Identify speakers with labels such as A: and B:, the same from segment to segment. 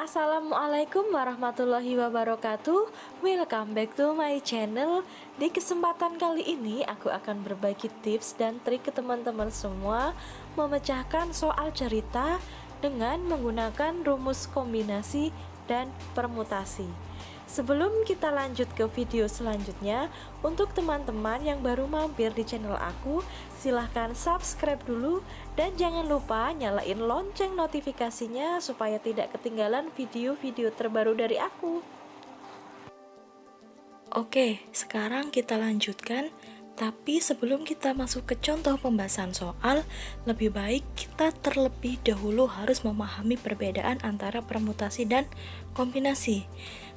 A: Assalamualaikum warahmatullahi wabarakatuh. Welcome back to my channel. Di kesempatan kali ini aku akan berbagi tips dan trik ke teman-teman semua memecahkan soal cerita dengan menggunakan rumus kombinasi dan permutasi. Sebelum kita lanjut ke video selanjutnya, untuk teman-teman yang baru mampir di channel aku, silahkan subscribe dulu dan jangan lupa nyalain lonceng notifikasinya supaya tidak ketinggalan video-video terbaru dari aku. Oke, sekarang kita lanjutkan. Tapi sebelum kita masuk ke contoh pembahasan soal, lebih baik kita terlebih dahulu harus memahami perbedaan antara permutasi dan kombinasi.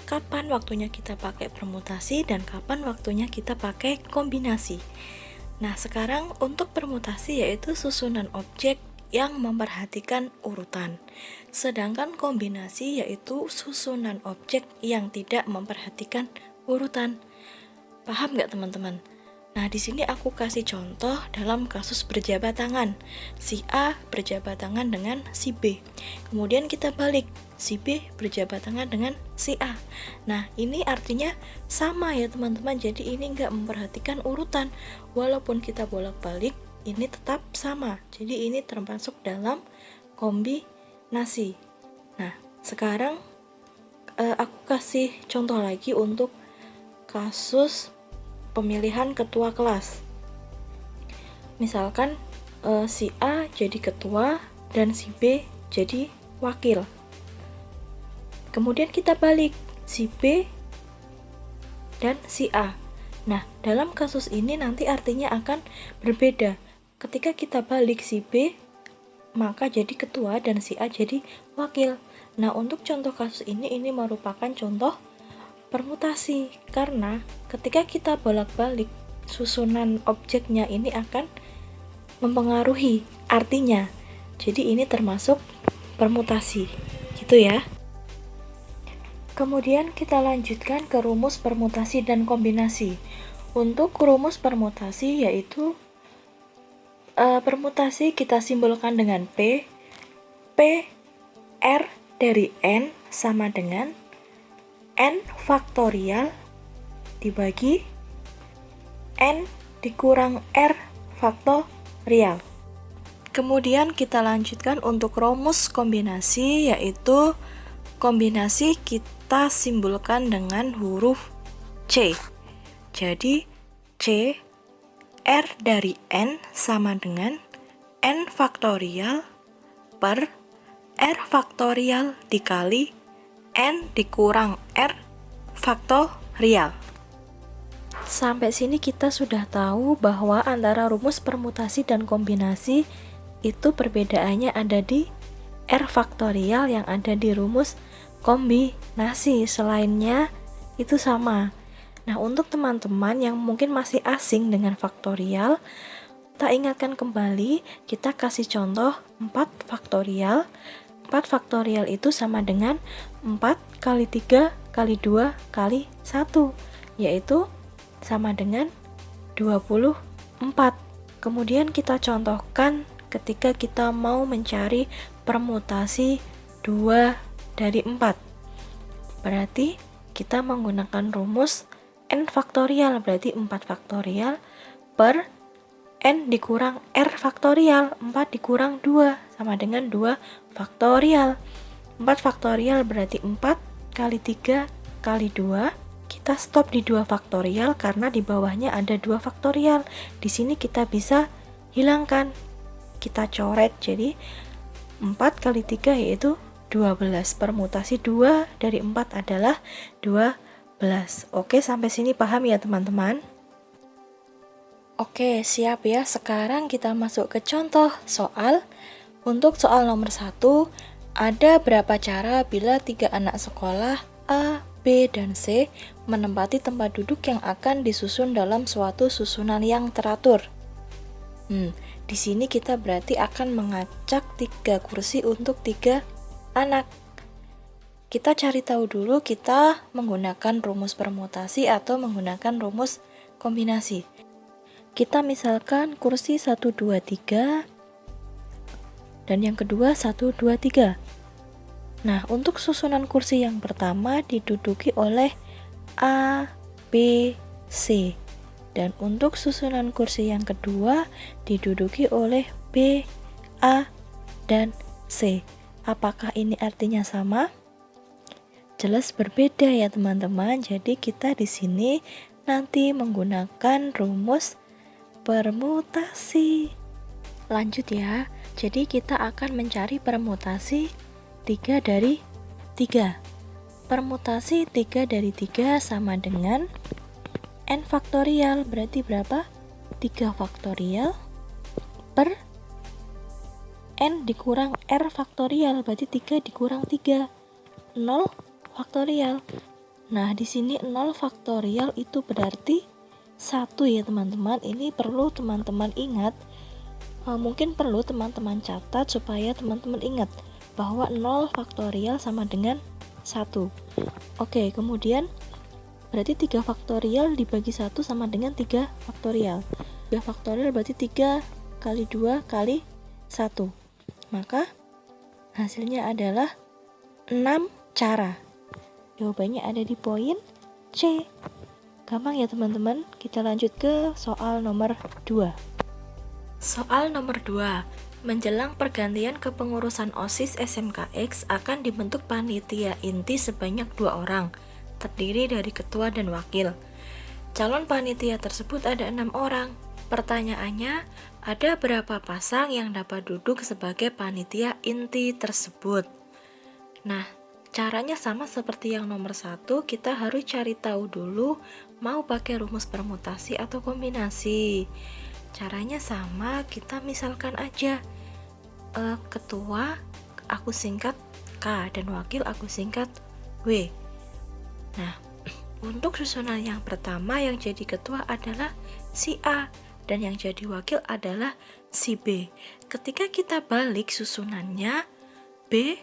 A: Kapan waktunya kita pakai permutasi dan kapan waktunya kita pakai kombinasi. Nah, sekarang untuk permutasi yaitu susunan objek yang memperhatikan urutan. Sedangkan kombinasi yaitu susunan objek yang tidak memperhatikan urutan. Paham nggak teman-teman? Nah, di sini aku kasih contoh dalam kasus berjabat tangan. Si A berjabat tangan dengan si B. Kemudian kita balik, si B berjabat tangan dengan si A. Nah, ini artinya sama ya teman-teman. Jadi ini nggak memperhatikan urutan. Walaupun kita bolak-balik, ini tetap sama. Jadi ini termasuk dalam kombinasi. Nah, sekarang aku kasih contoh lagi untuk kasus pemilihan ketua kelas. Misalkan si A jadi ketua dan si B jadi wakil. Kemudian kita balik, si B dan si A. Nah, dalam kasus ini nanti artinya akan berbeda. Ketika kita balik si B, maka jadi ketua dan si A jadi wakil. Nah, untuk contoh kasus ini merupakan contoh permutasi, karena ketika kita bolak-balik susunan objeknya ini akan mempengaruhi artinya. Jadi ini termasuk permutasi, gitu ya. Kemudian kita lanjutkan ke rumus permutasi dan kombinasi. Untuk rumus permutasi yaitu permutasi kita simbolkan dengan P. P R dari N sama dengan N faktorial dibagi N dikurang R faktorial. Kemudian kita lanjutkan untuk rumus kombinasi, yaitu kombinasi kita simbolkan dengan huruf C. Jadi C R dari N sama dengan N faktorial per R faktorial dikali N dikurang R faktorial. Sampai sini kita sudah tahu bahwa antara rumus permutasi dan kombinasi itu perbedaannya ada di R faktorial yang ada di rumus kombinasi. Selainnya itu sama. Nah, untuk teman-teman yang mungkin masih asing dengan faktorial, kita ingatkan kembali, kita kasih contoh 4 faktorial. 4 faktorial itu sama dengan 4 kali 3 kali 2 kali 1, yaitu sama dengan 24. Kemudian kita contohkan ketika kita mau mencari permutasi 2 dari 4. Berarti kita menggunakan rumus N faktorial, berarti 4 faktorial per N dikurang R faktorial. 4 dikurang 2 sama dengan 2 faktorial. 4 faktorial berarti 4 kali 3 kali 2. Kita stop di 2 faktorial karena di bawahnya ada 2 faktorial. Di sini kita bisa hilangkan. Kita coret, jadi 4 kali 3 yaitu 12. Permutasi 2 dari 4 adalah 12. Oke, sampai sini paham ya teman-teman? Oke, siap ya. Sekarang kita masuk ke contoh soal. Untuk soal nomor 1, ada berapa cara bila 3 anak sekolah A, B, dan C menempati tempat duduk yang akan disusun dalam suatu susunan yang teratur. Di sini kita berarti akan mengacak 3 kursi untuk 3 anak. Kita cari tahu dulu kita menggunakan rumus permutasi atau menggunakan rumus kombinasi. Kita misalkan kursi 1, 2, 3 dan yang kedua 1, 2, 3. Nah, untuk susunan kursi yang pertama diduduki oleh A, B, C. Dan untuk susunan kursi yang kedua diduduki oleh B, A, dan C. Apakah ini artinya sama? Jelas berbeda ya teman-teman. Jadi kita di sini nanti menggunakan rumus permutasi. Lanjut ya. Jadi kita akan mencari permutasi 3 dari 3. Permutasi 3 dari 3 sama dengan n faktorial. Berarti berapa? 3 faktorial per n dikurang r faktorial. Berarti 3 dikurang 3. 0 faktorial. Nah, di sini 0 faktorial itu berarti 1 ya teman-teman. Ini perlu teman-teman ingat. Mungkin perlu teman-teman catat supaya teman-teman ingat bahwa 0 faktorial sama dengan 1. Oke, kemudian berarti 3 faktorial dibagi 1 sama dengan 3 faktorial. 3 faktorial berarti 3 kali 2 kali 1. Maka hasilnya adalah 6 cara. Jawabannya ada di poin C. Gampang ya teman-teman. Kita lanjut ke soal nomor 2. Soal nomor 2. Menjelang pergantian kepengurusan OSIS SMKX akan dibentuk panitia inti sebanyak 2 orang, terdiri dari ketua dan wakil. Calon panitia tersebut ada 6 orang. Pertanyaannya, ada berapa pasang yang dapat duduk sebagai panitia inti tersebut? Nah, caranya sama seperti yang nomor 1, kita harus cari tahu dulu mau pakai rumus permutasi atau kombinasi. Caranya sama, kita misalkan aja ketua aku singkat K dan wakil aku singkat W. Nah, untuk susunan yang pertama yang jadi ketua adalah si A dan yang jadi wakil adalah si B. Ketika kita balik susunannya B,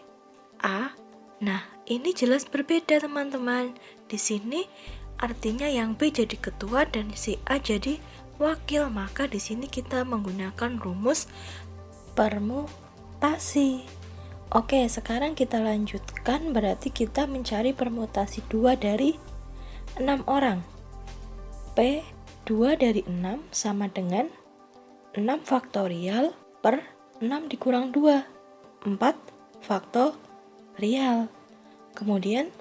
A: A, nah ini jelas berbeda teman-teman. Di sini artinya yang B jadi ketua dan si A jadi wakil, maka di sini kita menggunakan rumus permutasi. Oke, sekarang kita lanjutkan. Berarti kita mencari permutasi 2 dari 6 orang. P 2 dari 6 sama dengan 6 faktorial per 6 dikurang 2, 4 faktorial. Kemudian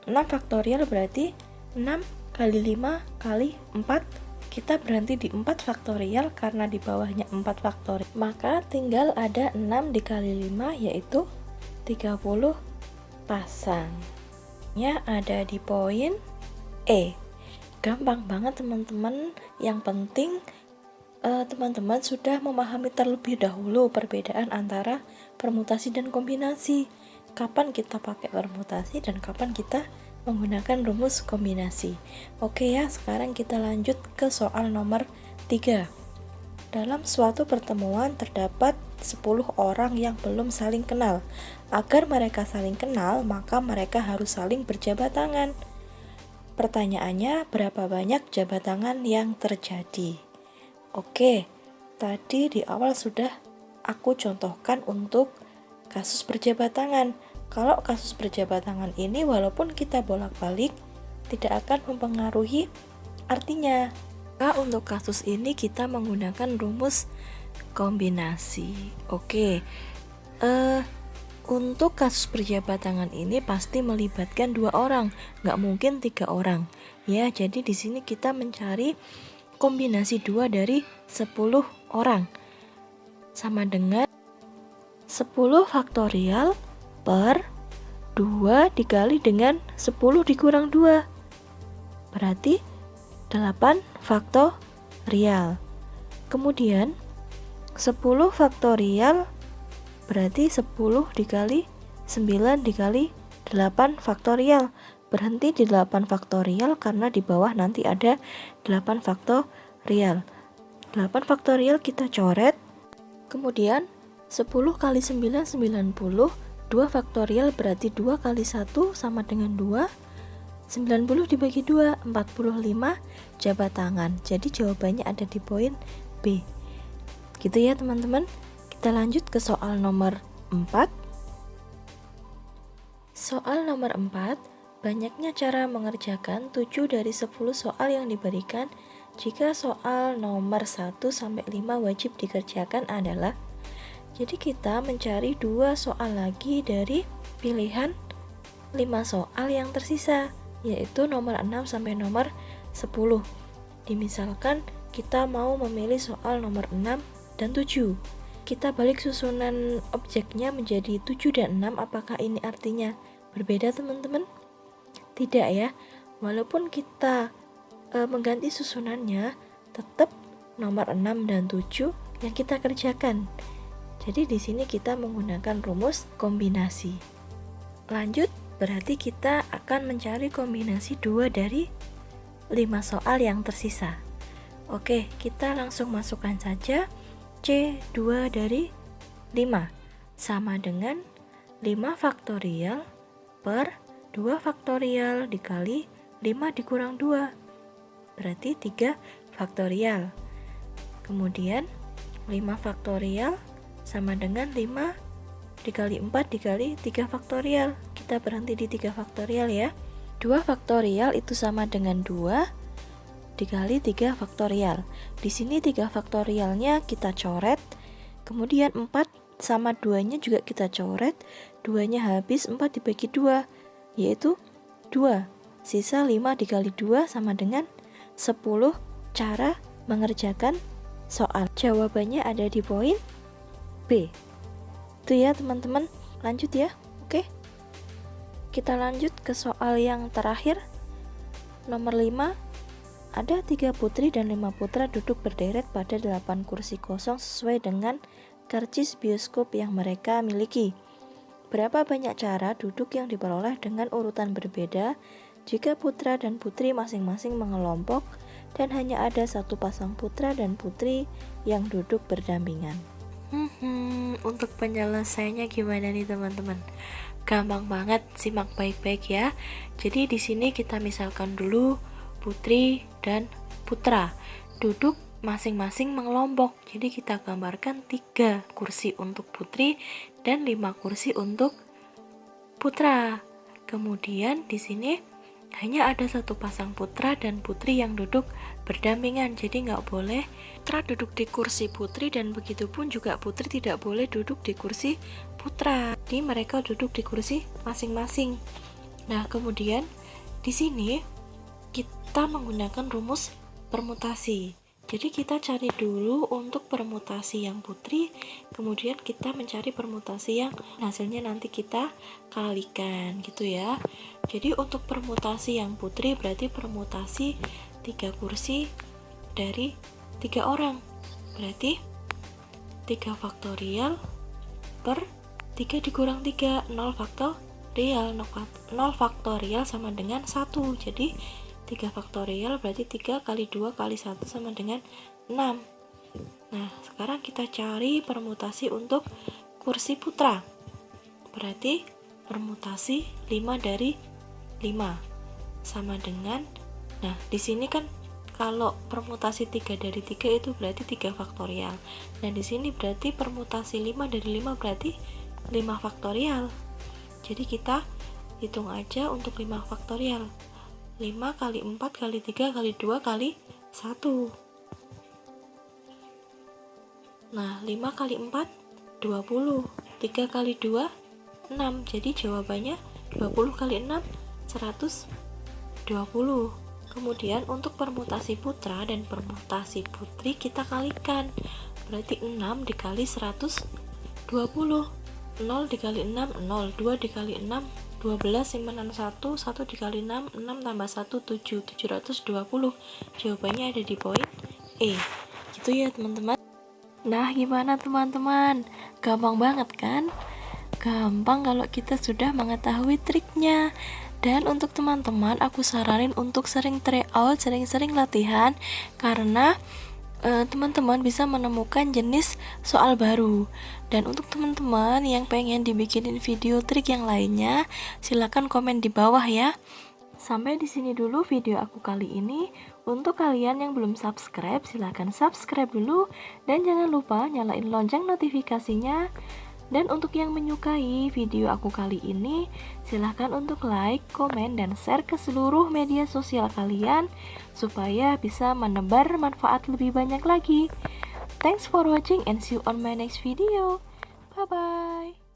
A: 6 faktorial berarti 6 kali 5 kali 4. Kita berhenti di 4 faktorial karena di bawahnya 4 faktorial. Maka tinggal ada 6 dikali 5 yaitu 30 pasang. Ya, ada di poin E. Gampang banget teman-teman. Yang penting teman-teman sudah memahami terlebih dahulu perbedaan antara permutasi dan kombinasi. Kapan kita pakai permutasi dan kapan kita menggunakan rumus kombinasi. Oke ya, sekarang kita lanjut ke soal nomor 3. Dalam suatu pertemuan terdapat 10 orang yang belum saling kenal. Agar mereka saling kenal, maka mereka harus saling berjabat tangan. Pertanyaannya, berapa banyak jabat tangan yang terjadi? Oke, tadi di awal sudah aku contohkan untuk kasus berjabat tangan. Kalau kasus berjabat tangan ini walaupun kita bolak-balik tidak akan mempengaruhi artinya. Maka untuk kasus ini kita menggunakan rumus kombinasi. Oke. Untuk kasus berjabat tangan ini pasti melibatkan 2 orang, nggak mungkin 3 orang. Ya, jadi di sini kita mencari kombinasi 2 dari 10 orang. Sama dengan 10 faktorial per 2 dikali dengan 10 dikurang 2. Berarti 8 faktorial. Kemudian 10 faktorial berarti 10 dikali 9 dikali 8 faktorial. Berhenti di 8 faktorial karena di bawah nanti ada 8 faktorial. 8 faktorial kita coret. Kemudian 10 kali 9 90. 2 faktorial berarti 2 kali 1 sama dengan 2. 90 dibagi 2, 45 jabat tangan. Jadi jawabannya ada di poin B. Gitu ya teman-teman. Kita lanjut ke soal nomor 4. Soal nomor 4, banyaknya cara mengerjakan 7 dari 10 soal yang diberikan jika soal nomor 1 sampai 5 wajib dikerjakan adalah. Jadi kita mencari 2 soal lagi dari pilihan 5 soal yang tersisa, yaitu nomor 6 sampai nomor 10. Dimisalkan kita mau memilih soal nomor 6 dan 7. Kita balik susunan objeknya menjadi 7 dan 6, apakah ini artinya berbeda teman-teman? Tidak ya, walaupun kita mengganti susunannya, tetap nomor 6 dan 7 yang kita kerjakan. Jadi di sini kita menggunakan rumus kombinasi. Lanjut, berarti kita akan mencari kombinasi 2 dari 5 soal yang tersisa. Oke, kita langsung masukkan saja C2 dari 5 sama dengan 5 faktorial per 2 faktorial dikali 5 dikurang 2, berarti 3 faktorial. Kemudian 5 faktorial sama dengan 5 dikali 4 dikali 3 faktorial. Kita berhenti di 3 faktorial ya. 2 faktorial itu sama dengan 2 dikali 3 faktorial. Di sini 3 faktorialnya kita coret, kemudian 4 sama 2-nya juga kita coret, 2-nya habis, 4 dibagi 2, yaitu 2. Sisa 5 dikali 2 sama dengan 10 cara mengerjakan soal. Jawabannya ada di poin B. Itu ya teman-teman, lanjut ya. Oke. Kita lanjut ke soal yang terakhir. Nomor 5. Ada 3 putri dan 5 putra duduk berderet pada 8 kursi kosong sesuai dengan karcis bioskop yang mereka miliki. Berapa banyak cara duduk yang diperoleh dengan urutan berbeda jika putra dan putri masing-masing mengelompok dan hanya ada satu pasang putra dan putri yang duduk berdampingan? Untuk penyelesaiannya gimana nih teman-teman? Gampang banget, simak baik-baik ya. Jadi di sini kita misalkan dulu putri dan putra duduk masing-masing mengelompok. Jadi kita gambarkan 3 kursi untuk putri dan 5 kursi untuk putra. Kemudian di sini hanya ada satu pasang putra dan putri yang duduk berdampingan. Jadi nggak boleh putra duduk di kursi putri dan begitu pun juga putri tidak boleh duduk di kursi putra. Jadi mereka duduk di kursi masing-masing. Nah, kemudian di sini kita menggunakan rumus permutasi. Jadi kita cari dulu untuk permutasi yang putri, kemudian kita mencari permutasi yang hasilnya nanti kita kalikan gitu ya. Jadi untuk permutasi yang putri berarti permutasi 3 kursi dari 3 orang. Berarti 3 faktorial per 3 dikurang 3, 0 faktorial. 0 faktorial sama dengan 1. Jadi 3 faktorial berarti 3 kali 2 kali 1 sama dengan 6. Nah, sekarang kita cari permutasi untuk kursi putra. Berarti permutasi 5 dari 5 sama dengan, nah di sini kan kalau permutasi 3 dari 3 itu berarti 3 faktorial. Nah, di sini berarti permutasi 5 dari 5 berarti 5 faktorial. Jadi kita hitung aja untuk 5 faktorial. 5 kali 4 kali 3 kali 2 kali 1. Nah, 5 kali 4 20, 3 kali 2 6. Jadi jawabannya 20 kali 6 120. Kemudian untuk permutasi putra dan permutasi putri kita kalikan. Berarti 6 dikali 120. 0 dikali 6 0, 2 dikali 6 12, simpanan 1 dikali 6 tambah 1 7, 720. Jawabannya ada di poin E. Gitu ya teman-teman. Nah, gimana teman-teman? Gampang banget kan? Gampang kalau kita sudah mengetahui triknya. Dan untuk teman-teman, aku saranin untuk sering try out, sering-sering latihan, karena teman-teman bisa menemukan jenis soal baru. Dan untuk teman-teman yang pengen dibikinin video trik yang lainnya, silakan komen di bawah ya. Sampai di sini dulu video aku kali ini. Untuk kalian yang belum subscribe, silakan subscribe dulu dan jangan lupa nyalain lonceng notifikasinya Dan untuk yang menyukai video aku kali ini, silahkan untuk like, komen, dan share ke seluruh media sosial kalian supaya bisa menebar manfaat lebih banyak lagi. Thanks for watching and see you on my next video. Bye-bye.